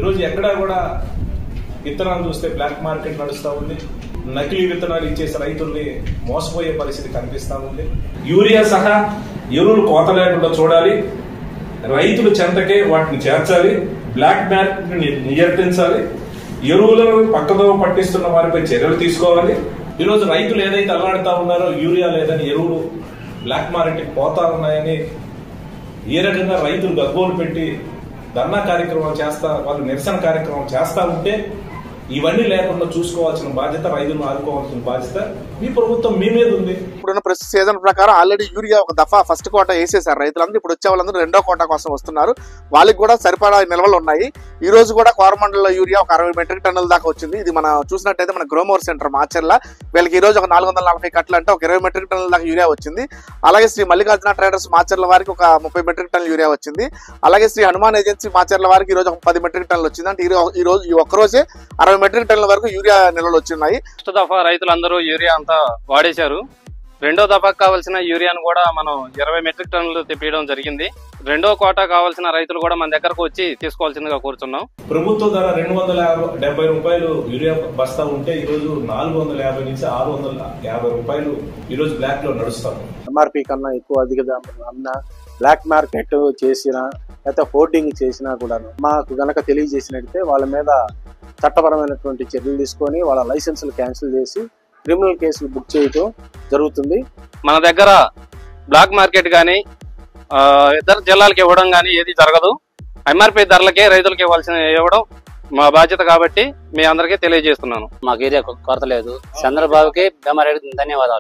ఈరోజు ఎక్కడా కూడా విత్తనాలు చూస్తే బ్లాక్ మార్కెట్ నడుస్తూ ఉంది. నకిలీ విత్తనాలు ఇచ్చేసి రైతుల్ని మోసపోయే పరిస్థితి కనిపిస్తూ ఉంది. యూరియా సహా ఎరువులు కోత లేకుండా చూడాలి, రైతుల చెంతకే వాటిని చేర్చాలి, బ్లాక్ మార్కెట్ నియంత్రించాలి, ఎరువులను పక్కదో పట్టిస్తున్న వారిపై చర్యలు తీసుకోవాలి. ఈరోజు రైతులు ఏదైతే అల్లాడుతా ఉన్నారో యూరియా లేదని ఎరువులు బ్లాక్ మార్కెట్ పోతా ఉన్నాయని ఏ రకంగా రైతులు గగ్గోలు పెట్టి ధర్నా కార్యక్రమాలు చేస్తా, వాళ్ళు నిరసన కార్యక్రమం చేస్తా ఉంటే ఇవన్నీ లేకుండా చూసుకోవాల్సిన బాధ్యత, రైతులను ఆదుకోవాల్సిన బాధ్యత మీ ప్రభుత్వం మీ మీద ఉంది. ఇప్పుడున్న ప్రస్తుత సీజన్ ప్రకారం ఆల్రెడీ యూరియా ఒక దఫా ఫస్ట్ కోట వేసేసారు రైతులందరూ. ఇప్పుడు వచ్చే వాళ్ళందరూ రెండో కోట కోసం వస్తున్నారు. వాళ్ళకి కూడా సరిపడా నిల్వలు ఉన్నాయి. ఈ రోజు కూడా కోరమండలంలో యూరియా ఒక 60 మెట్రిక్ టన్నుల దాకా వచ్చింది. ఇది మన చూసినట్టయితే మన గ్రోమోర్ సెంటర్ మాచర్ల, వీళ్ళకి ఈ రోజు ఒక 440 కట్టలు అంటే ఒక 20 మెట్రిక్ టన్నుల దాకా యూరియా వచ్చింది. అలాగే శ్రీ మల్లికార్జున ట్రేడర్స్ మాచర్ల వారికి ఒక 30 మెట్రిక్ టన్నుల యూరియా వచ్చింది. అలాగే శ్రీ హనుమాన్ ఏజెన్సీ మాచర్ల వారికి ఈ రోజు ఒక 10 మెట్రిక్ టన్నులు వచ్చింది. అంటే ఈ రోజు ఈ ఒక్కరోజే 60 మెట్రిక్ టన్నుల వరకు యూరియా నిల్వలు వచ్చినాయి. ఫస్ట్ దఫా రైతులందరూ యూరియా అంతా వాడేశారు. రెండో దఫాకు కావాల్సిన యూరియాను కూడా మనం 20 మెట్రిక్ టన్నులు తెప్పియడం జరిగింది. రెండో కోటా కావాల్సిన రైతులు కూడా మన దగ్గరకు వచ్చి తీసుకోవాల్సిందిగా కోరుతున్నాం. ప్రభుత్వ ధర 270 రూపాయలు యూరియా బస్తా ఉంటే ఈ రోజు 450 నుంచి 650 రూపాయలు ఈ రోజు బ్లాక్ లో నడుస్తాం. ఎంఆర్పీ కన్నా ఎక్కువ అధిక అన్న బ్లాక్ మార్కెట్ చేసినా లేకపోతే హోర్డింగ్ చేసినా కూడా మాకు గనక తెలియజేసినట్టే వాళ్ళ మీద చట్టపరమైనటువంటి చర్యలు తీసుకొని వాళ్ళ లైసెన్సులు క్యాన్సిల్ చేసి క్రిమినల్ కేసులు బుక్ చేయడం జరుగుతుంది. మన దగ్గర బ్లాక్ మార్కెట్ కానీ ఇతర జిల్లాలకు ఇవ్వడం కానీ ఏది జరగదు. ఎంఆర్పీ ధరలకే రైతులకు ఇవ్వడం మా బాధ్యత కాబట్టి మీ అందరికీ తెలియజేస్తున్నాను. మాకు ఏరియా కొరత లేదు. చంద్రబాబుకి ధన్యవాదాలు.